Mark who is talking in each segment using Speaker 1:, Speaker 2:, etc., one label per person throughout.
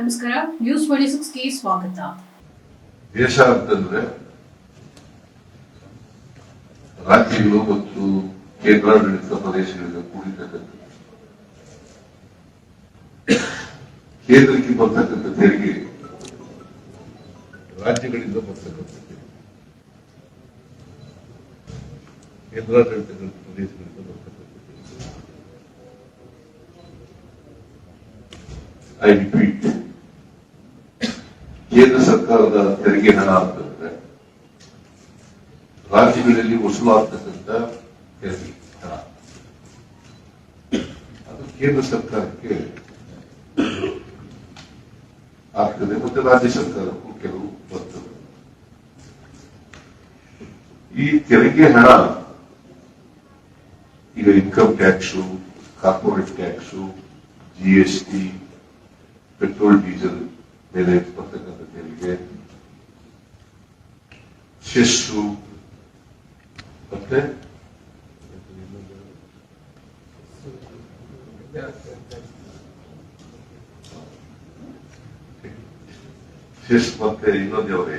Speaker 1: ನಮಸ್ಕಾರ, ನ್ಯೂಸ್ 26ಗೆ ಸ್ವಾಗತ.
Speaker 2: ದೇಶ ಅಂತಂದ್ರೆ ರಾಜ್ಯಗಳು ಮತ್ತು ಕೇಂದ್ರಾಡಳಿತ ಪ್ರದೇಶಗಳಿಗೆ ಕೂಡಿರ್ತಕ್ಕಂಥದ್ದು. ಕೇಂದ್ರಕ್ಕೆ ಬರ್ತಕ್ಕಂಥ ತೆರಿಗೆ ರಾಜ್ಯಗಳಿಂದ ಬರ್ತಕ್ಕಂಥ ಕೇಂದ್ರಾಡಳಿತ ಪ್ರದೇಶಗಳಿಂದ ಬರ್ತಕ್ಕಂಥ ಐ ರಿಪೀಟ್, ಕೇಂದ್ರ ಸರ್ಕಾರದ ತೆರಿಗೆ ಹಣ ಅಂತಂದ್ರೆ ರಾಜ್ಯಗಳಲ್ಲಿ ವಸೂಲಾಗ್ತಕ್ಕಂಥ ತೆರಿಗೆ ಹಣ, ಅದು ಕೇಂದ್ರ ಸರ್ಕಾರಕ್ಕೆ ಆಗ್ತದೆ ಮತ್ತೆ ರಾಜ್ಯ ಸರ್ಕಾರಕ್ಕೂ ಕೆಲವು ಬರ್ತದೆ. ಈ ತೆರಿಗೆ ಹಣ ಈಗ income tax, corporate tax, GST, petrol diesel ಮೇಲೆ ಬರ್ತಕ್ಕಂಥ ತೆರಿಗೆ, ಸೆಸ್ಸು, ಮತ್ತೆ ಸೆಸ್ ಮತ್ತೆ ಇನ್ನೊಂದು ಅವರೇ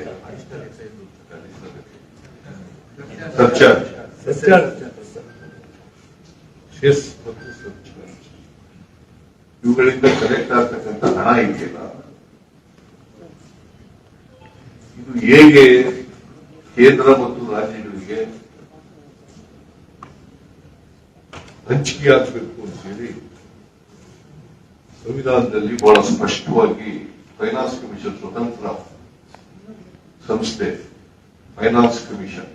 Speaker 2: ಸರ್ಚಾರ್ಜ್, ಸೆಸ್ ಮತ್ತು ಸರ್ಚಾರ್ಜ್, ಇವುಗಳಿಂದ ಕಲೆಕ್ಟ್ ಆಗ್ತಕ್ಕಂಥ ಹಣ ಇದೆಯಲ್ಲ, ಇದು ಹೇಗೆ ಕೇಂದ್ರ ಮತ್ತು ರಾಜ್ಯಗಳಿಗೆ ಹಂಚಿಕೆ ಆಗಬೇಕು ಅಂತೇಳಿ ಸಂವಿಧಾನದಲ್ಲಿ ಬಹಳ ಸ್ಪಷ್ಟವಾಗಿ ಫೈನಾನ್ಸ್ ಕಮಿಷನ್, ಸ್ವತಂತ್ರ ಸಂಸ್ಥೆ ಫೈನಾನ್ಸ್ ಕಮಿಷನ್,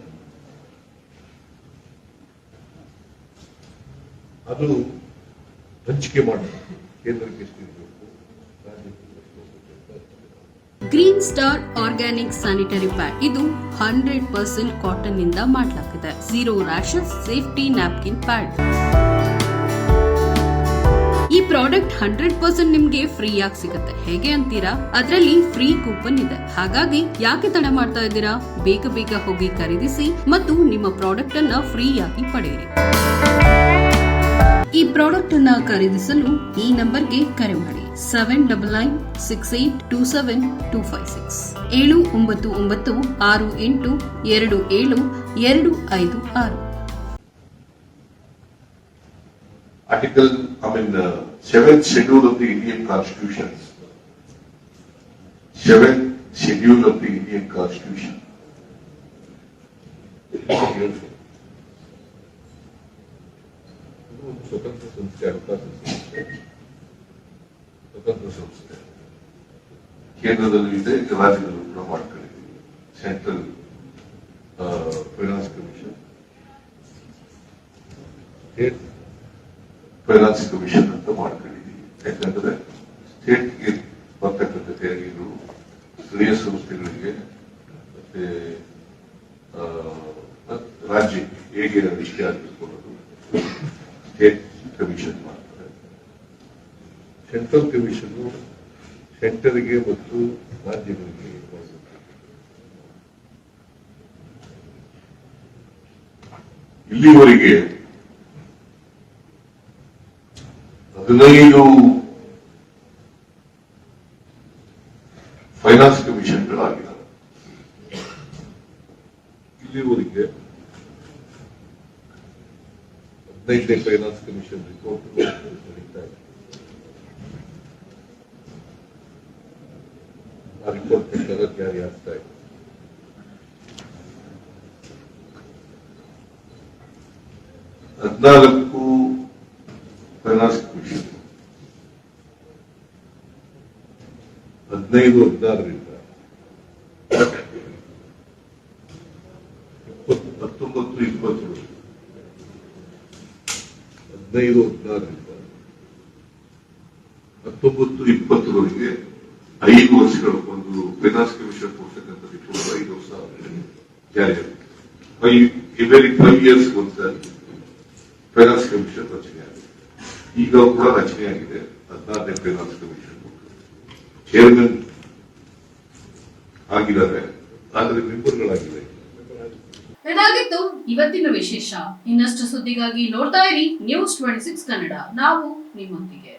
Speaker 2: ಅದು ಹಂಚಿಕೆ ಮಾಡಬೇಕು. ಕೇಂದ್ರಕ್ಕೆ ಎಷ್ಟು ಇರಬೇಕು, ರಾಜ್ಯಕ್ಕೆ
Speaker 1: green star organic sanitary pad ಇದು 100% ಕಾಟನ್ ನಿಂದ ಮಾಡಲಾಗಿದೆ. 0 ರ್ಯಾಷಸ್ ಸೇಫ್ಟಿ ನ್ಯಾಪ್ಕಿನ್ ಪ್ಯಾಡ್. ಈ ಪ್ರಾಡಕ್ಟ್ 100% ನಿಮ್ಗೆ ಫ್ರೀ ಆಗಿ ಸಿಗುತ್ತೆ. ಹೇಗೆ ಅಂತೀರಾ? ಅದರಲ್ಲಿ ಫ್ರೀ ಕೂಪನ್ ಇದೆ. ಹಾಗಾಗಿ ಯಾಕೆ ತಡ ಮಾಡ್ತಾ ಇದ್ದೀರಾ? ಬೇಗ ಬೇಗ ಹೋಗಿ ಖರೀದಿಸಿ ಮತ್ತು ನಿಮ್ಮ ಪ್ರಾಡಕ್ಟ್ ಅನ್ನ ಫ್ರೀ ಆಗಿ ಪಡೆಯಿರಿ. ಈ ಪ್ರಾಡಕ್ಟ್ ಅನ್ನ ಖರೀದಿಸಲು ಈ ನಂಬರ್ಗೆ ಕರೆ ಮಾಡಿ 7996827256 79968272256.
Speaker 2: Article, seventh schedule of the Indian Constitution. 7th schedule of the Indian Constitution. ಸ್ವತಂತ್ರ ಸಂಸ್ಥೆ, ಹಣಕಾಸು ಸಂಸ್ಥೆ, ಸ್ವತಂತ್ರ ಸಂಸ್ಥೆ ಕೇಂದ್ರದಲ್ಲೂ ಇದೆ, ರಾಜ್ಯದಲ್ಲೂ ಕೂಡ ಮಾಡ್ಕೊಂಡಿದ್ದೀವಿ. Central finance commission, state finance commission ಅಂತ ಮಾಡ್ಕೊಂಡಿದ್ದೀವಿ. ಯಾಕಂದ್ರೆ ಸ್ಟೇಟ್ಗೆ ಬರ್ತಕ್ಕಂಥ ತೆರಿಗೆಗಳು ಸ್ಥಳೀಯ ಸಂಸ್ಥೆಗಳಿಗೆ ಮತ್ತೆ ರಾಜ್ಯಕ್ಕೆ ಹೇಗೆ ನಿಷ್ಠೆ ಆಗಬೇಕು ಅನ್ನೋದು ಸ್ಟೇಟ್ ಕಮಿಷನ್ ಮಾಡ್ತಾರೆ. ಸೆಂಟ್ರಲ್ ಕಮಿಷನ್ ಸೆಂಟರ್ಗೆ ಮತ್ತು ರಾಜ್ಯಗಳಿಗೆ ಇಲ್ಲಿವರೆಗೆ 15 ಫೈನಾನ್ಸ್ ಕಮಿಷನ್ಗಳಾಗಿದ್ದಾವೆ. ಇಲ್ಲಿವರೆಗೆ 15ನೇ ಫೈನಾನ್ಸ್ ಕಮಿಷನ್ ರಿಪೋರ್ಟ್ ನಡೀತಾ ಇದೆ. ಆ ರಿಪೋರ್ಟ್ ಪ್ರಕಾರ ಜಾರಿ ಆಗ್ತಾ ಇದೆ. ಹದಿನಾಲ್ಕು ಫೈನಾನ್ಸ್ ಕಮಿಷನ್ 15-16ರಿಂದ 19-20 15-16ರಿಂದ 19-20 5 ವರ್ಷಗಳ ಒಂದು ಫೈನಾನ್ಸ್ ಕಮಿಷನ್ ಕೊಡ್ತಕ್ಕಂಥ ರಿಪೋರ್ಟ್ 5 ವರ್ಷ ಜಾರಿಯಾಗಿದೆ. 5 ಇಯರ್ಸ್ ಒಂದ್ಸಾರಿ ಫೈನಾನ್ಸ್ ಕಮಿಷನ್ ರಚನೆ ಆಗಿದೆ. ಈಗ ಕೂಡ ರಚನೆಯಾಗಿದೆ 16ನೇ ಫೈನಾನ್ಸ್ ಕಮಿಷನ್. ಚೇರ್ಮನ್ ಆಗಿದ್ದಾರೆ, ಆದರೆ ಮೆಂಬರ್ಗಳಾಗಿದ್ದಾರೆ.
Speaker 1: ಇದಾಗಿತ್ತು ಇವತ್ತಿನ ವಿಶೇಷ. ಇನ್ನಷ್ಟು ಸುದ್ದಿಗಾಗಿ ನೋಡ್ತಾ ಇರಿ ನ್ಯೂಸ್ 26 ಕನ್ನಡ. ನಾವು ನಿಮ್ಮೊಂದಿಗೆ.